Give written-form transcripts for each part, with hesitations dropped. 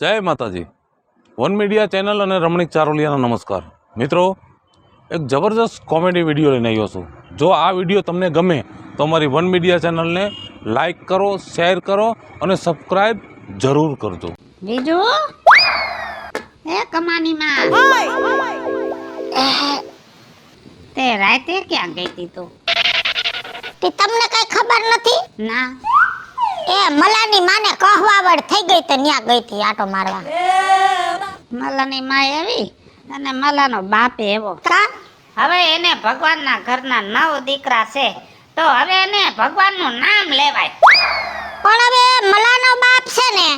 જય માતાજી. One media channel અને રમણીક ચારોલિયાનો નમસ્કાર. મિત્રો, એક જબરજસ્ત કોમેડી વિડીયો લઈને આવ્યો છું. જો આ વિડીયો તમને ગમે તો અમારી વન મીડિયા ચેનલને લાઈક કરો, શેર કરો અને સબસ્ક્રાઈબ જરૂર કરજો. બીજું એ કમાનીમાં તે રાતે ક્યાં ગઈ હતી તું? તમને કઈ ખબર નથી? ના, એ મલાની માને કહવાવડ થઈ ગઈ તો ન્યા ગઈ હતી આટો મારવા. મલાની માં એવી અને મલાનો બાપ એવો. કા હવે એને ભગવાનના ઘરના 9 દીકરા છે તો હવે એને ભગવાનનું નામ લેવાય. પણ હવે મલાનો બાપ છે ને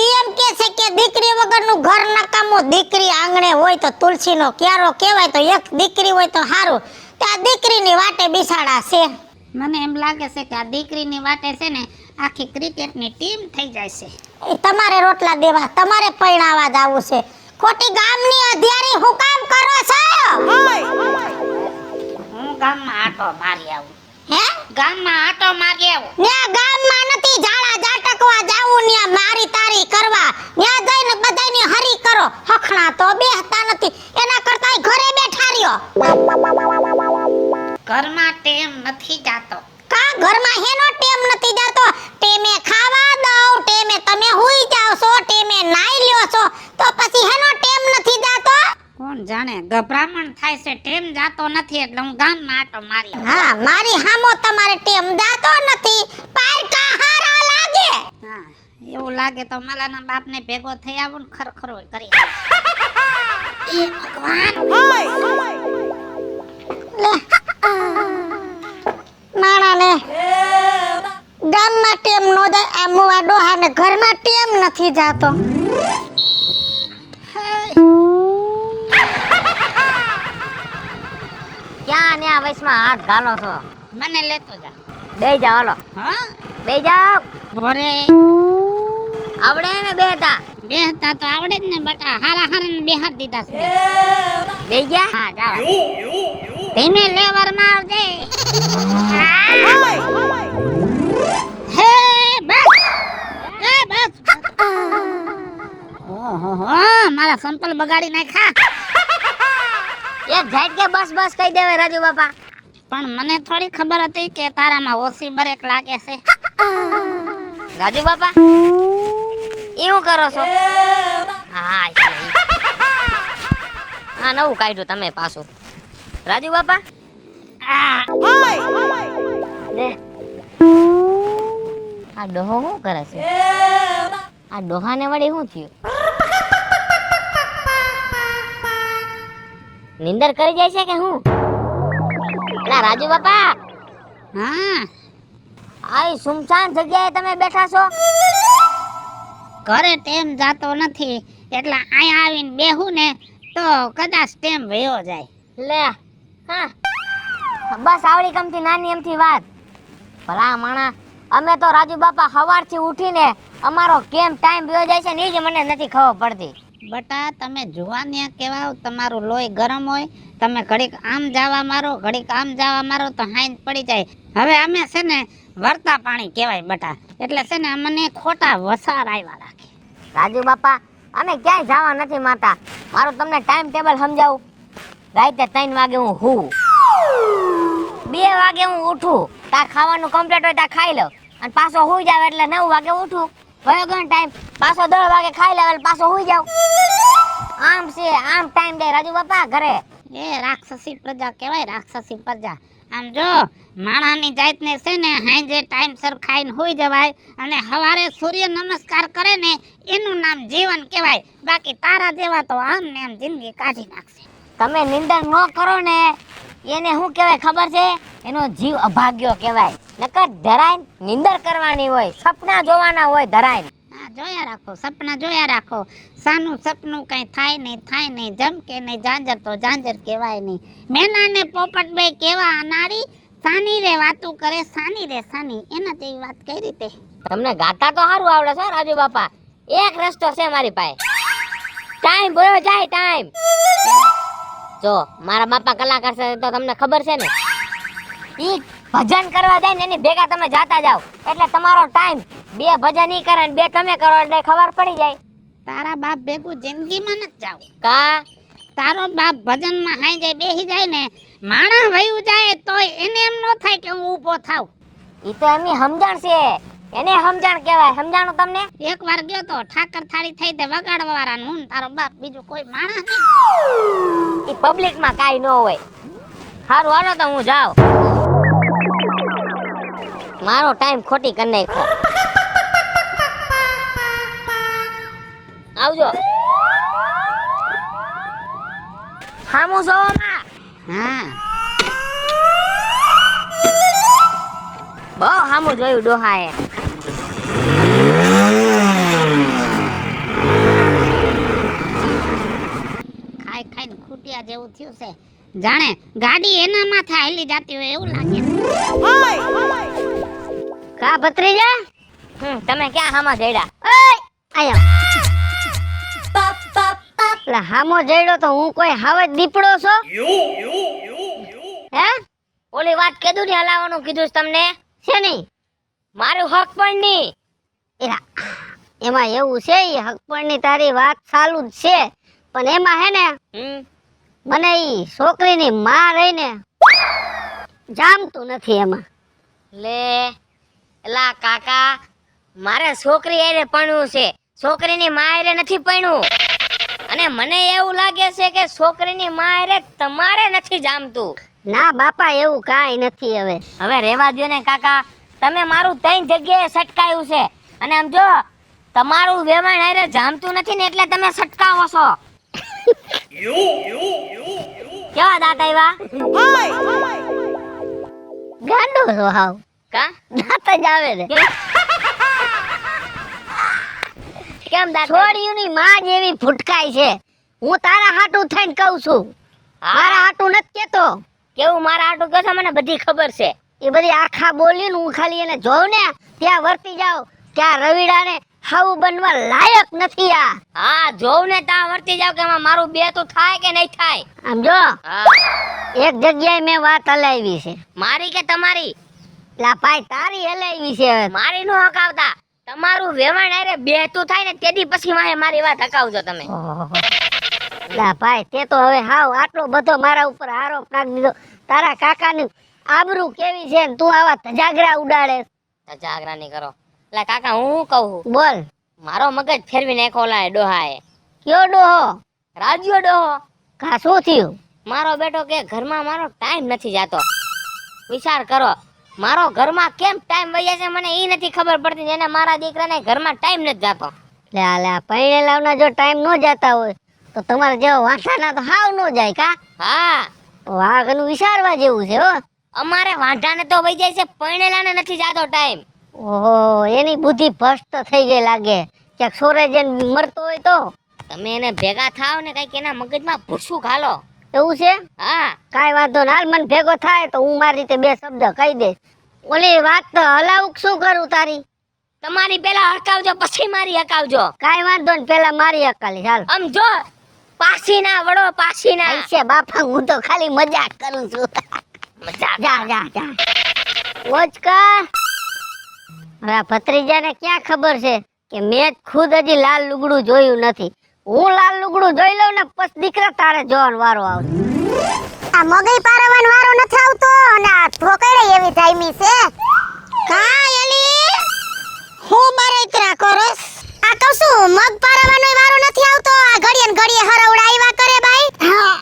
ઈ એમ કે છે કે દીકરી વગરનું ઘર નકામું, દીકરી આંગણે હોય તો તુલસીનો ક્યારો કહેવાય, તો એક દીકરી હોય તો સારું. તે આ દીકરીની વાટે બિસાડા છે. મને એમ લાગે છે કે આ દીકરીની વાટે છે ને આખી ક્રિકેટની ટીમ થઈ જાય છે. એ તમારે રોટલા દેવા, તમારે પૈણાવા જ આવું છે. ખોટી ગામની અધિયારી હું કામ કરો છો? હું ગામમાં આટો મારી આવું. હે? ગામમાં આટો મારી આવું. ન્યા ગામમાં નથી ઝાડા ઝાટકવા જાવું, ન્યા મારી તારી કરવા. ન્યા જઈને બધાયની હરી કરો. હખણા તો બેહતા નથી, એના કરતા ઘરે બેઠા રહ્યો. ઘરમાં ટેમ નથી જાતો. કા ઘરમાં હેનો ટેમ નથી જાતો? ટેમે ખાવા દઉં, ટેમે તમે હુઈ જાવ છો, ટેમે નાઈ લ્યો છો, તો પછી હેનો ટેમ નથી જાતો? કોણ જાણે ગભરામણ થાય છે, ટેમ જાતો નથી એટલે હું ગામમાં આટો મારી આવું. હા, મારી હામો તમારે ટેમ જાતો નથી. પારકા હારા લાગે. હા, એવું લાગે તો મલાના બાપને ભેગો થઈ આવું ને ખરખરો કરી એ ભગવાન. લે માણાને ગામમાં ટેમ નો જાય, આ મુવા ડોહાને ઘરમાં ટેમ નથી જાતો. ક્યાં ને આ વયસમાં હાથ ઘાલો છો? મને લેતો જા. બેહી જાઓ, હાલો હા, બેહી જાઓ. ભરે આવડે ને બેહતા? બેહતા તો આવડે જ ને બટા, હારા હારા ને બેહાડ દીધા છે. બેહી ગયા? હા, જાવ. ધીમે લેવર મારજે. હે બસ, એ બસ. ઓહો, મારા સંપલ બગાડી નાખ્યા. એક ઝાટ કે બસ બસ કહી દેવે રાજુ બાપા. પણ મને થોડી ખબર હતી કે તારામાં ઓછી બ્રેક લાગે છે. રાજુ બાપા એવું કરો છો? હા, હા, નવું કાઢ્યું તમે પાછું. રાજુ બાપા લે, આ ડોહો શું કરે છે? આ ડોહાને વળી શું થયું? નિંદર કરી જાય છે કે હું? એલા રાજુ બાપા, હા, આ સુમસાન જગ્યાએ તમે બેઠા છો? ઘરે ટેમ જાતો નથી એટલે અહીંયા આવીને બેહું ને તો કદાચ ટેમ વયો જાય. લે, હા, બસ આવડી કમથી નાની એમથી વાત. ભલા માણા, અમે તો રાજુ બાપા સવારથી ઉઠીને અમારો કેમ ટાઈમ વયો જાય છે ને એ જ મને નથી ખબર પડતી. બટા, તમે જુવાનિયા કેવા, તમારું લોહી ગરમ હોય, તમે ઘડીક આમ જાવા મારો, ઘડીક આમ જાવા મારો તો હાઈન પડી જાય. હવે અમે છે ને વરતા પાણી કહેવાય બટા, એટલે છે ને અમને ખોટા વસાર આવ્યા રાખે. રાજુ બાપા, અમે ક્યાંય જવા નથી માંગતા. મારું તમને ટાઈમ ટેબલ સમજાવું. રાતે 3 વાગે હું હું 2 વાગે હું ઉઠું, તાર ખાવાનું કમ્પ્લીટ હોય તાર ખાઈ લઉં અને પાછો હુઈ જાવ એટલે 9 વાગે ઉઠું. વયો ગયો ટાઈમ, પાછો 10 વાગે ખાઈ લેવ એટલે પાછો હુઈ જાવ. આમ છે, આમ ટાઈમ દે રાજુ બાપા ઘરે. એ રાક્ષસી પ્રજા કહેવાય, રાક્ષસી પ્રજા. આમ જો માણાની જાતને છે ને હાંજે ટાઈમસર ખાઈને હોઈ જવાય અને સવારે સૂર્ય નમસ્કાર કરે ને એનું નામ જીવન કહેવાય. બાકી તારા જેવા તો આમ ને આમ જિંદગી કાઢી નાખશે. તમે નિંદર ન કરો ને એને શું કહેવાય ખબર છે? એનો જીવ અભાગ્યો કહેવાય. નકર ધરાઈને નિંદર કરવાની હોય, સપના જોવાના હોય ધરાઈને. હા, જોયા રાખો, સપના જોયા રાખો. સાનું સપનું કઈ થાય નહીં, જમકે નહીં ઝાંઝર તો ઝાંઝર કહેવાય નહીં. મેના ને પોપટ બે કેવા અનારી, સાની રે વાતું કરે સાની રે સાની. એના જેવી વાત કઈ રીતે? તમને ગાતા તો સારું આવડે છે રાજુ બાપા. એક રસ્તો છે મારી પાસે. ટાઈમ ભયો જાય ટાઈમ. જો મારા બાપા કલાકાર છે તો તમને ખબર છે ને, ઈ ભજન કરવા જાય ને એની ભેગા તમે જાતા જાવ એટલે તમારો ટાઈમ 2 ભજન ઈ કરે ને 2 તમે કરો એટલે ખબર પડી જાય. તારા બાપ ભેગું જિંદગીમાં નથી જાવું. કા તારો બાપ ભજનમાં હાઈ જાય બેહી જાય ને માણસ વયું જાય તોય એને એમ ન થાય કે હું ઊભો થાવ. ઈ તો એમની સમજણ છે, એને સમજણ કહેવાય. સમજાણું તમને? એકવાર ગયો તો ઠાકર થાળી થઈ તે વગાડવા વાળા હું ને તારો બાપ, બીજું કોઈ માણસ નહીં. ઈ પબ્લિક માં કાઈ ન હોય. હારું હાલો તો હું જાઉં, મારો ટાઈમ ખોટી કરી નાખ્યો. આવજો. હામું જોવો માં. હા બહુ હામું જોયું ડોહાએ. ખાઈ ખાઈને ખૂટ્યા જેવું થયું છે, જાણે ગાડી એના માથે હાલી જાતી હોય એવું લાગે. કા ભત્રીજા? તમે ક્યાં હામા જડ્યા? આયા એટલે હામો જડ્યો તો હું કોઈ હાવજ દીપડો છો? હે? ઓલી વાત કીધું ને હલાવવાનું કીધું છે તમને? છે નહીં? મારું હક પણ નહીં. એમાં એવું છે ઈ હકપણની તારી વાત ચાલુ જ છે, પણ એમાં હે ને મને ઈ છોકરીની માં રહીને જામતું નથી એમાં. લે એલા કાકા, મારે છોકરી હારે પરણવું છે, છોકરીની માં હારે નથી પરણવું. અને મને એવું લાગે છે કે છોકરીની માં હારે તમારે નથી જામતું. ના બાપા, એવું કાંઈ નથી. હવે રેવા દ્યો ને કાકા, તમે મારું 3 જગ્યાએ સટકાયું છે, અને આમ જો તમારું વેવાણ હારે જામતું નથી ને એટલે તમે સટકાવો છો. કેવા દાંત આવ્યા? ગાંડો છો હાવ, કા દાંત જ આવે ને. કેમ દાંત? છોડીઓની માં જેવી ફૂટકાય છે. હું તારા હાટું થઈને કહું છું, મારા હાટું નથી કેતો. કેવું મારા હાટું કહો છો? મને બધી ખબર છે. એ બધી આખા બોલીને હું ખાલી એને જોઉં ને ત્યાં વર્તી જાઉં કે આ રવિડાને હાવું બનવા લાયક નથી. હા, જોઉં ને તા વર્તી જાવ કે એમાં મારું બે તો થાય કે નહીં થાય. આમ જો હા, એક જગ્યાએ મેં વાત હલાવી છે. મારી કે તમારી? લા ભાઈ તારી હલાવી છે. હવે મારી નો હકાવતા, તમારું વેવાણ હારે બેહતું થાય ને તેથી પછી મારે મારી વાત હકાવજો તમે. લા ભાઈ તે તો હવે હાવ આટલો બધો મારા ઉપર આરોપ નાખી દીધો. તારા કાકાની આબરૂ કેવી છે ને તું આવા તજાગરા ઉડાડે. જાગરા નહીં કરો. એટલે કાકા હું કહું, બોલ. મારો મગજ ફેરવી નાખો લા ડોહાએ. કયો ડોહો? રાજ્યો ડોહો. કા શું થયું? મારો બેટો કે ઘરમાં મારો ટાઈમ નથી જાતો. વિચાર કરો, મારો ઘરમાં કેમ ટાઈમ વહી છે મને એ નથી ખબર પડતી, જેને મારા દીકરાને ઘરમાં ટાઈમ નથી જાતો. લે પૈણેલાવના જો ટાઈમ ન જાતા હોય તો તમારે જેવો વાંઠાના તો હાવ ન જાય. કા હા, વાઘનું વિચારવા જેવું છે. હો, અમારે વાંઢાને તો વહી જાય છે, પરણેલાને નથી જાતો ટાઈમ. ઓહો, એની બુદ્ધિ ભ્રષ્ટ થઈ ગઈ લાગે. ક્યાંક સોરે જઈને મરતો હોય તો તમે એને ભેગા થાવ ને કઈક એના મગજમાં ભૂસું ઘાલો. એવું છે? હા, કાઈ વાંધો ના, હાલ મને ભેગો થાય તો હું મારી રીતે 2 શબ્દ કહી દઈશ. ઓલી વાત તો હલાવું શું કરું તારી? તમારી પેલા હકાવજો પછી મારી હકાવજો. કાઈ વાંધો ને, પેલા મારી હકાલી. હાલ આમ જો, પાછી ના વડો, પાછી ના. છે બાપા, હું તો ખાલી મજાક કરું છું. મજાક. જા ઓચકા. હવે આ ભત્રીજાને ક્યાં ખબર છે કે મેં જ ખુદ હજી લાલ લુગડું જોયું નથી. હું લાલ લુગડું જોઈ લઉં ને પછી દીકરા તારે જોવાનો વારો આવશે. આ મગઈ પારવાનો વારો નથી આવતો અને આ ઠોકડે એવી જાયમી છે. કા એલી હું બરેતરા કરસ? આ કહું છું મગ પારવાનો વારો નથી આવતો. આ ઘડીએ ને ઘડીએ હરવડા આવ્યા કરે બાઈ. હા,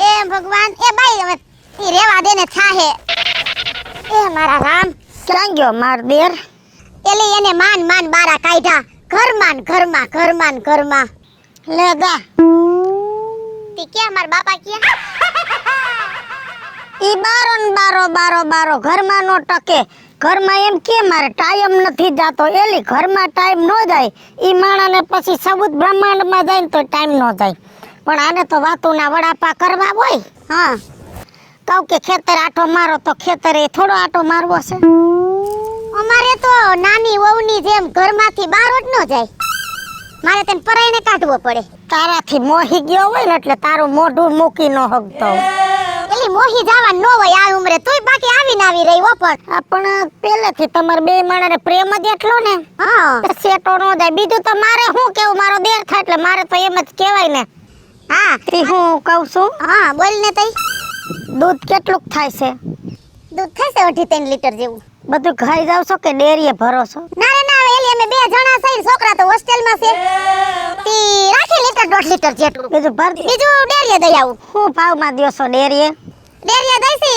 એ ભગવાન, એ બાઈ હવે ઈ રેવા દે ને થાહે. એ મારા રામ, ક્યાં ગયો માર દેર? એલી એને માન બારા કાઢ્યા ઘરમાં. લે ગા તી ક્યાં મારા બાપા ક્યાં? ઈ બારો ઘરમાં નો ટકે. ઘરમાં એમ કે મારે ટાઈમ નથી જાતો. એલી ઘરમાં ટાઈમ નો જાય, ઈ માણાને પછી સબૂત બ્રહ્માંડમાં જાય ને તો ટાઈમ નો જાય. પણ આને તો વાતુના વડાપા કરવા હોય. હા, કહું કે ખેતર આટો મારો તો ખેતરે થોડો આટો મારવો છે. અમારે તો નાની વહુની જેમ ઘરમાંથી બહાર જ ન જાય. મારે તેને પરાઈને કાઢવો પડે. તારાથી મોહી ગયો હોય ને એટલે તારું મોઢું મૂકી ન હકતો. એલી મોહી જવા ન હોય આ ઉંમરે તોય બાકી આવીને આવી રહી હો પણ પહેલેથી તમાર બે માણાને પ્રેમ જ એટલો ને હા સેટો નો જાય બીજું તો મારે શું કેવું મારો દેર થાય એટલે મારે તો એમ જ કહેવાય ને હા તે હું કહું છું હા બોલ ને તઈ દૂધ કેટલું થાય છે દૂધ થાય છે 2.5 લીટર જેવું બધું ખાઈ જાવ છો કે ડેરીએ ભરો છો ના રે ના એલી અમે બે જણા છે છોકરા તો હોસ્ટેલમાં છે તી રાખી લીટર 1.5 લીટર જેટલું બીજું ડેરીએ દઈ આવું હું ભાવમાં દ્યો છો ડેરીએ દઈ છે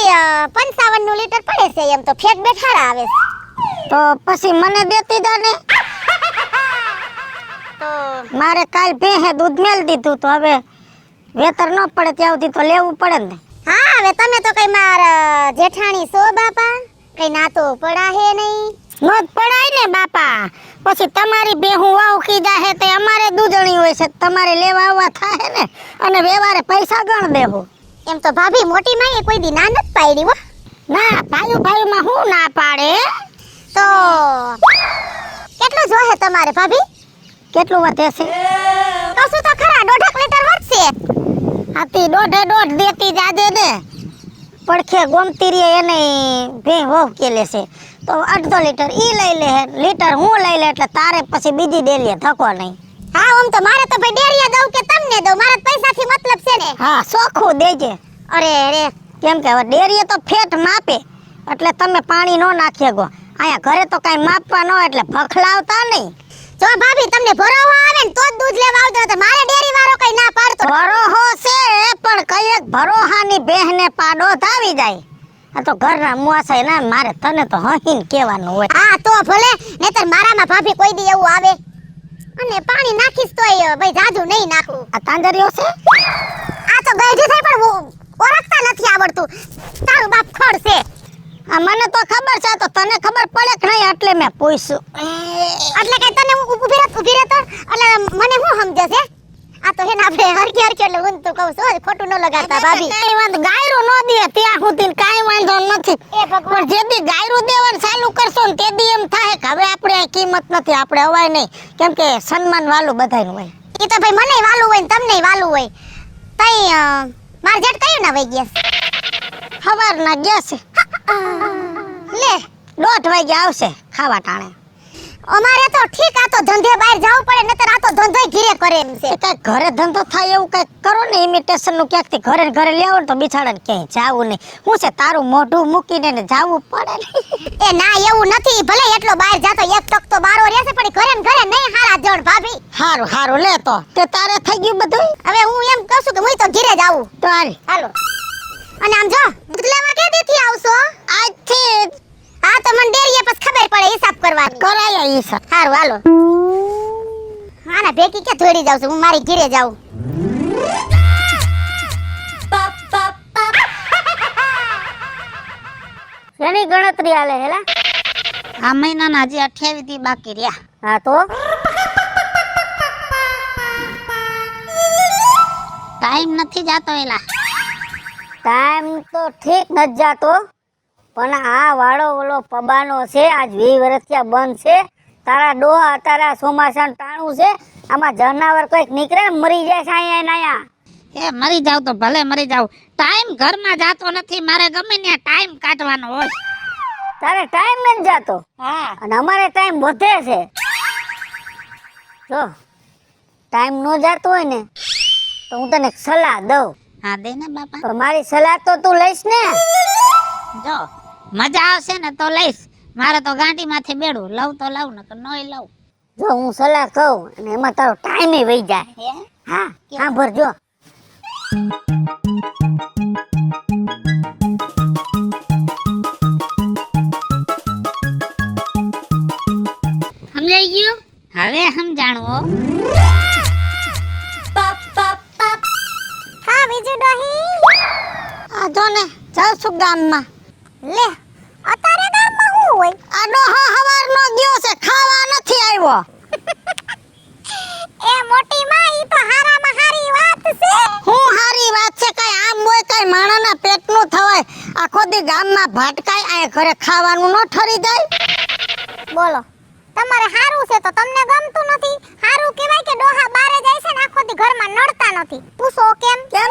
55 નું લીટર પડે છે એમ તો ફેટ બેઠાડા આવે તો પછી મને દેતી જા ને તો મારે કાલ ભેહે દૂધ મેલ દીધું તો હવે વેતર ન પડે ત્યાં સુધી તો લેવું પડે ને હા હવે તમે તો કઈ માર જેઠાણી છો બાપા કઈ નાતો પડા હે નહીં નો જ પડાય ને બાપા પછી તમારી બેહું વાવ કીધા હે તે અમારે દૂધણી હોય છે તમારે લેવા આવવા થાય ને અને વ્યવહારે પૈસા ગણ દેવો એમ તો ભાભી મોટી માએ કોઈ દી ના નથી પાડી હો ના ભાઈમાં હું ના પાડે તો કેટલું જોહે તમારે ભાભી કેટલું વધે છે કશું તો ખરા 1.5 લીટર વધશે આતી 1.5 દેતી જાજે ને પડખે ગોમતી રે એને ભે હોવ કે લેશે તો 1.5 લીટર ઈ લઈ લે લીટર હું લઈ લે એટલે તારે પછી બીજી ડેલીએ ધકો નહીં હા આમ તો મારે તો ભાઈ ડેરીયા દઉં કે તમને દઉં મારે પૈસાથી મતલબ છે ને હા સોખું દેજે અરે રે કેમ કે હવે ડેરીએ તો ફેટ માપે એટલે તમે પાણી નો નાખીએ ગો આયા ઘરે તો કાઈ માપવા ન એટલે ભખલાવતા નહીં જો ભાભી તમને ભરોહો આવે ને તો જ દૂધ લેવા આવજો તો મારે ડેરી વાળો કઈ ના પાડતો ભરોહો છે પણ કઈ એક ભરોહાની બેહને પાડો થાવી જાય આ તો ઘરના મુઆસાય ના મારે તને તો હહીન કહેવાનું હોય હા તો ભલે નહીતર મારામાં ભાભી કોઈ દી એવું આવે અને પાણી નાખીશ તોય ભાઈ જાજુ નહીં નાખું આ તાંજરીઓ છે આ તો ગઈઢી થાય પણ ઓળખતા નથી આવડતું તારું બાપ ખડ છે આ મને તો ખબર છે તો તને ખબર પડે કે નહીં એટલે મેં પૂછ્યું એટલે કે તને ઊભી રહે તો એટલે મને શું સમજે છે આ તો હેને આપણે હરકી એટલે હું તો કહું છું ખોટું ન લગાડતા ભાભી કાઈ વાંધો ગાયરો ન દે ત્યાં સુધી કાઈ વાંધો નથી એ ભગવાન જે દી ગાયરો દેવાનું ચાલુ કરશો ને તે દી એમ થાય કે હવે આપણે આ કિંમત નથી આપણે હવાય નહીં કેમ કે સન્માન વાલું બધાયનું હોય ઈ તો ભાઈ મને વાલું હોય ને તમને વાલું હોય તઈ માર જેટ કયું ના વઈ ગયા હવાર ના ગયા છે લે 1:30 વાગે આવશે ખાવા ટાણે અમારે તો ઠીક આ તો ધંધે બહાર જવું પડે નતર આ તો ધંધોય ઘરે કરે એમ છે કઈ ઘરે ધંધો થાય એવું કઈ કરો ને ઇમિટેશન નું ક્યાંક થી ઘરે ઘરે લેવો ને તો બિછાડે ક્યાંય જાવું નહીં હું છે તારું મોઢું મૂકીને ને જાવું પડે ને એ ના એવું નથી ભલે એટલો બહાર જાતો એક ટક તો બારો રહેશે પણ ઘરે ને ઘરે નહીં હારા જણ ભાભી હારું લે તો તે તારે થઈ ગયું બધું હવે હું એમ કહું છું કે હું તો ઘરે જ આવું તો હાલો અને આમ જો દૂધ લેવા કે દીથી આવશો આજથી હા તો મને ડેરીએ પછી ખબર પડે હિસાબ કરવાની કરાયા હિસાબ સારું હાલો આના ભેગી કે થોડી જાવ છું હું મારી ઘરે જાઉં શેની ગણતરી આલે હેલા આ મહિનાના હજી 28 દી બાકી રહ્યા હા તો ટાઈમ નથી જાતો એલા ટાઈમ તો ઠીક ન જાતો પણ આ વાળો ઓલો પબાનો છે આજ 20 વર્ષ ત્યાં બંધ છે તારા ડોહા તારા ચોમાસાનું ટાણું છે આમાં જનાવર કોઈક નીકળે ને મરી જાય છે અહીંયા એ મરી જાવ તો ભલે મરી જાવ ટાઈમ ઘરમાં જાતો નથી મારે ગમે ને ટાઈમ કાઢવાનો હોય તારે ટાઈમ નથી જાતો હા અને અમારે ટાઈમ વધે છે જો ટાઈમ નો જાતો હોય ને તો હું તને સલાહ દઉં હા દે ને બાપા પણ મારી સલાહ તો તું લઈશ ને જો મજા આવશે ને તો લઈશ મારે તો ગાંડી માથે બેડું લઉં તો લઉં ને નોય લઉં જો હું સલાહ કહું અને એમાં તારો ટાઈમ વહી જાય હા હા ભરજો સમજાઈ ગયું હવે સમજાણવો હા બીજું ડોહી આ જો ને જાઉં છું ગામમાં લે અતારે ગામમાં હું હોય આ ડોહો હવારનો ગયો છે ખાવા નથી આવ્યો એ મોટી માં ઈ તો હારામાં હારી વાત છે હું હારી વાત છે કઈ આમ હોય કઈ માણાના પેટનું થવાય આખો દી ગામમાં ભાટકાય આ ઘરે ખાવાનું ન ઠરી જાય બોલો તમારે હારું છે તો તમને ગમતું નથી હારું કહેવાય કે ડોહા બારે જાય છે ને આખો દી ઘરમાં નડતા નથી પૂછો કેમ કેમ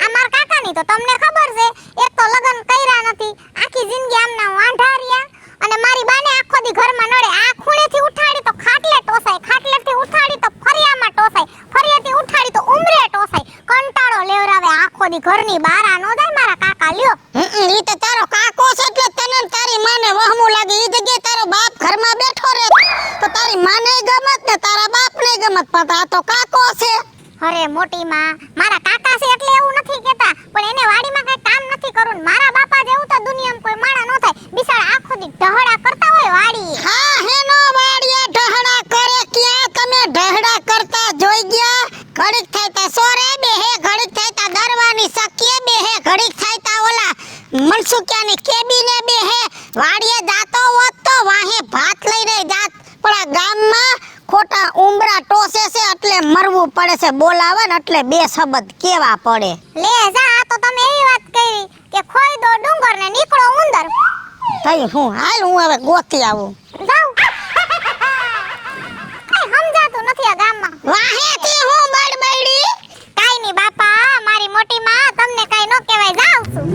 અમાર કાકા જવાની તો તમને ખબર છે એક તો લગન કર્યા નથી આખી જિંદગી આમના વાંઢા રહ્યા અને મારી બાને આખો દી ઘરમાં નડે આ ખૂણેથી ઉઠાડી તો ખાટલે ટોસાય ખાટલેથી ઉઠાડી તો ફરિયામાં ટોસાય ફરિયાથી ઉઠાડી તો ઉમરે ટોસાય કંટાળો લેવરાવે આખો દી ઘરની બારા નો જાય મારા કાકા લ્યો ઈ તો તારો કાકો છે એટલે તને ને તારી માને વહમું લાગે ઈ જગ્યાએ તારો બાપ ઘરમાં બેઠો રહે તો તારી માને ગમત ને તારા બાપને ગમત પણ આ તો કાકો છે. અરે મોટી માં મારા કાકા છે એટલે એવું નથી કહેતા પણ એને વાડીમાં કઈ કામ નથી કરવું ને મારા બાપા જેવું તો દુનિયામાં કોઈ માણા ન થાય બિચારા આખો દી ઢહડા કરતા હોય વાડી. હા હેનો વાડિયા ઢહડા કરે ક્યાં તમે ઢહડા કરતા જોઈ ગયા ઘડીક થાય તા સોરે બેહે ઘડીક થાય તા દરવાની સકીએ બેહે ઘડીક થાય તા ઓલા મનસુકિયાની કેબીને બેહે વાડિયે જાતો હોત તો વાહે ભાત લઈને જાત પણ આ ગામમાં ખોટા ઉમરા ટોસે છે એટલે મરવું પડે છે બોલાવે ને એટલે બે શબ્દ કેવા પડે. લે જા આ તો તમે એવી વાત કરી કે ખોઈ દો ડુંગર ને નીકળો ઉંદર. તઈ હું હાલ હું હવે ગોતી આવું. જાવ કઈ સમજાતું નથી આ ગામમાં. વાહેથી હું બડબડી કાઈ ની બાપા મારી મોટી માં તમને કાઈ નો કહેવાય જાવ છું.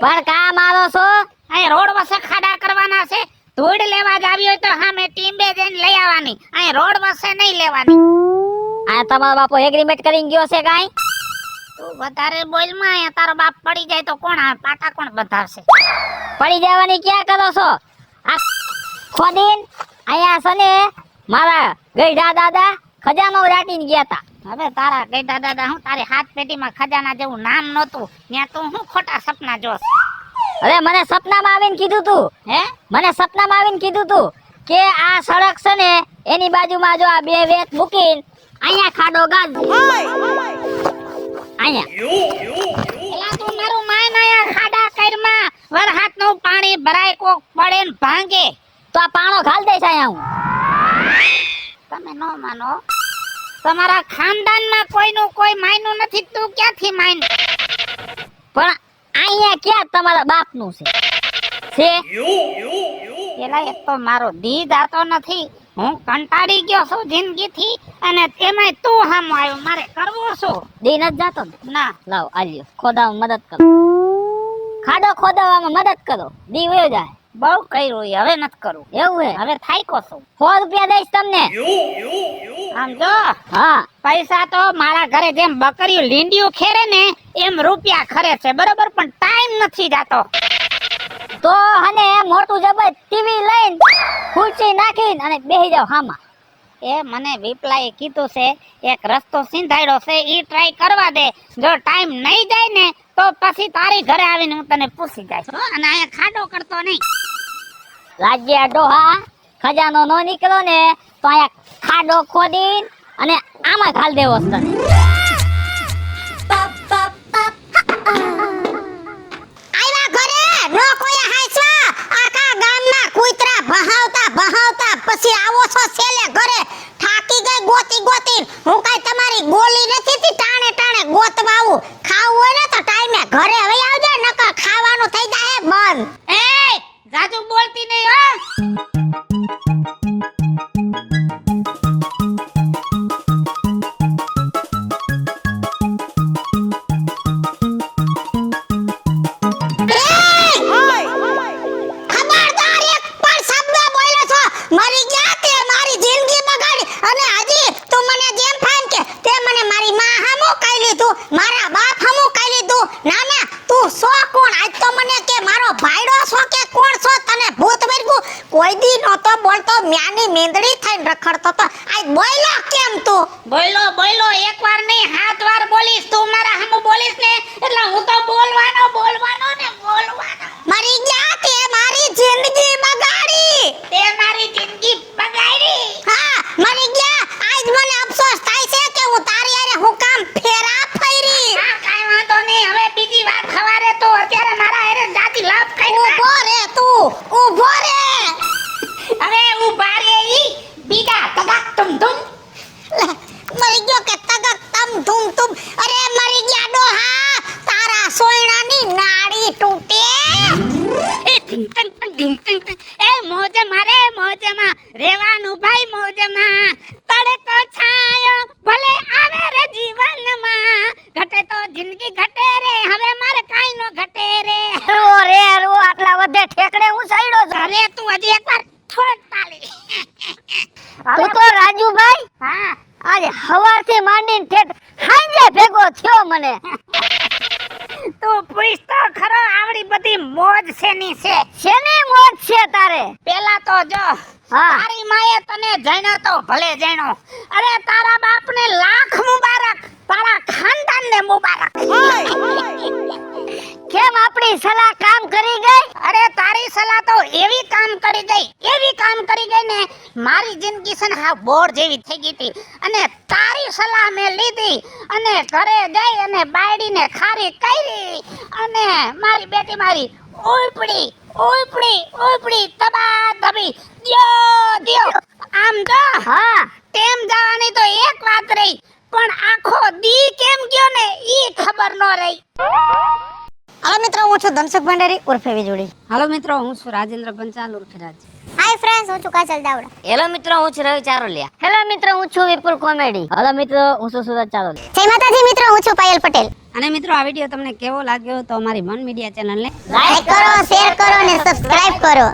પણ કા મારો છો અહીં રોડ વસે ખાડા કરવાના છે ધૂળ લેવા જ આવી હોય તો સામે ટીમ્બે જઈને લઈ આવવાની અહીં રોડ વસે નહીં લેવાની. આ તમારો બાપો એગ્રીમેન્ટ કરીને ગયો છે કાઈ તું વધારે બોલમાં અહીંયા તારો બાપ પડી જાય તો કોણ આ પાટા કોણ બતાવશે. પડી જવાની ક્યાં કરો છો આ ખોદીન અહીંયા છે ને મારા ગઈઢા દાદા ખજાનો રાટીને ગયા તા. હવે તારા ગઈઢા દાદા હું તારી હાથ પેટીમાં ખજાના જેવું નામ નહોતું ત્યાં તું હું ખોટા સપના જોશ. હવે મને સપનામાં આવીને કીધું તું મને સપનામાં આવીને કીધું તું કે આ સડક છે ને એની બાજુમાં જો આ બે વેત મૂકીને અહીંયા ખાડો ગાળ અહીંયા એલા તું મારું માન આયા ખાડા કરમાં વરસાદનું પાણી ભરાય કોક પડે ને ભાંગે તો આ પાણો ઘાલ દઈશ અહીંયા હું. તમે નો માનો તમારા ખાનદાનમાં કોઈનું કોઈ માયનું નથી તું ક્યાંથી માન. પણ અહીંયા ક્યાં તમારા બાપનું છે એલા એક તો મારો દી જાતો નથી હું કંટાળી ગયો છું જિંદગીથી અને તેમાંય તું હામો આવ્યો મારે કરવું શું. દી નથી જાતો ને? ના લાવ આલ્યો ખોદાવામાં મદદ કરો ખાડો ખોદાવામાં મદદ કરો દી વયો જાય. બહુ કર્યું ઈ, હવે નથી કરવું. એવું હે હવે થાયકો છું. 100 રૂપિયા દઈશ તમને. આમ જો હા પૈસા તો મારા ઘરે જેમ બકરીઓ લીંડિયું ખેરે ને એમ રૂપિયા ખરે છે બરોબર પણ ટાઈમ નથી જાતો. તો હને મોટું જબર ટીવી લઈને ખુરશી નાખીને અને બેહી જાવ હામાં. એ મને વિપલાએ કીધું છે એક રસ્તો સિંધાડ્યો છે ઈ ટ્રાય કરવા દે જો ટાઈમ નહીં જાય ને તો પછી તારી ઘરે આવીને હું તને પૂછી જઈશ હો, અને અહીંયા ખાડો કરતો નહીં. રાજ્ય ડોહા ખજાનો નો નીકળો ને તો અહીંયા ખાડો ખોદીને અને આમાં ઘાલ દેવો છે તને. આયવા ઘરે નો કોઈ હાઈસવા આખા ગામના કૂતરા ભહાવતા પછી આવો છો છેલે ઘરે થાકી ગઈ ગોતી હું કાઈ તમારી ગોલી નથી થી ટાણે ગોતવા આવું ખાવું હોય ને તો ટાઈમે ઘરે હવે આવજો નકર ખાવાનું થઈ જાય બંધ. એ જાજુ બોલતી નહીં હો. ખબરદાર એક પણ શબ્દ બોલ્યો છો મરી ગયા તે મારી જિંદગી બગાડી અને હજી તું મને જેમ ફાન કે તે મને મારી માં હામો કાઈ લીધું મારા બાપ હામો કાઈ લીધું ના તું સો કોણ આજ તો મને કે મારો ભાઈડો છો કે કોણ છો તને ભૂત વર્ગું કોઈ દી નતો બોલતો મ્યાની મેંદડી થઈને રખડતો તો આજ બોલ્યો કેમ તું બોલો એકવાર નહીં 7 વાર બોલીશ તું મારા હામું બોલીશ ને એટલે હું તો બોલવાનો મરી ગયા તે મારી જિંદગી બગાડી તે મારી જિંદગી બગાડી. હા મરી ગયા આજ મને અફસોસ થાય છે કે હું તારી હારે હું કામ ફેરા ફરી હા કાઈ વાંધો નહીં હવે બીજી વાત ખવારે તો અત્યારે મારા હારે જાતી લાભ ખાઈ ઊભો રે તું ઊભો રે હવે ઉભા રે ઈ બીજા તગાક તુમ લે, મરી ગયો કે તગક તમ તુમ અરે મરી ગયા ડોહા તારા સોયણાની નાડી તૂટે એ ઢીંગ ટંગ એ મોજમાં રેવાનું ભાઈ મોજમાં તડકો છાયો ભલે આટલા વધે ઠેકડે હું સાઈડો છું. અરે તું હજી એકવાર ઠોક તાળી. તું તો રાજુભાઈ હા આજે હવારથી માંડીને ઠેઠ સાંજે ભેગો થયો મને. તું પૂછ તો ખરો આવડી બધી મોજ શેની છે. શેની મોજ છે તારે? પેલા તો જો હા. તારી માએ તને જાણ્યો તો ભલે જાણ્યો. અરે તારા બાપને લાખ મુબારક, તારા ખાનદાનને મુબારક. કેમ આપણી સલાહ કામ કરી ગઈ? અરે તારી સલાહ તો એવી કામ કરી ગઈ ને મારી જિંદગી છે ને હા બોર જેવી થઈ ગઈ હતી. અને તારી સલાહ મેં લીધી અને ઘરે ગઈ અને બાયડીને ખારી કરી અને મારી બેટી મારી ઉપડી તબા તબી દ્યો આમ તો હા તેમ જવાની તો એક વાત રહી, પણ આખો દી કેમ ગયો ને ઈ ખબર ન રહી. હાલો મિત્રો, હું છું ધનસુખ ભંડારી ઉર્ફે વીજળી. હાલો મિત્રો, હું છું રાજેન્દ્ર પંચાલ ઉર્ફે રાજ. હાય ફ્રેન્ડ્સ, હું છું કાજલ દાવડા. હેલો મિત્રો, હું છું રવિ ચારોલિયા. હેલો મિત્રો, હું છું વિપુલ કોમેડી. હેલો મિત્રો, હું છું સુરત ચારોલિયા. જય માતાજી મિત્રો, હું છું પાયલ પટેલ. અને મિત્રો, આ વિડીયો તમને કેવો લાગ્યો તો અમારી વન મીડિયા ચેનલને લાઈક કરો, શેર કરો અને સબસ્ક્રાઇબ કરો.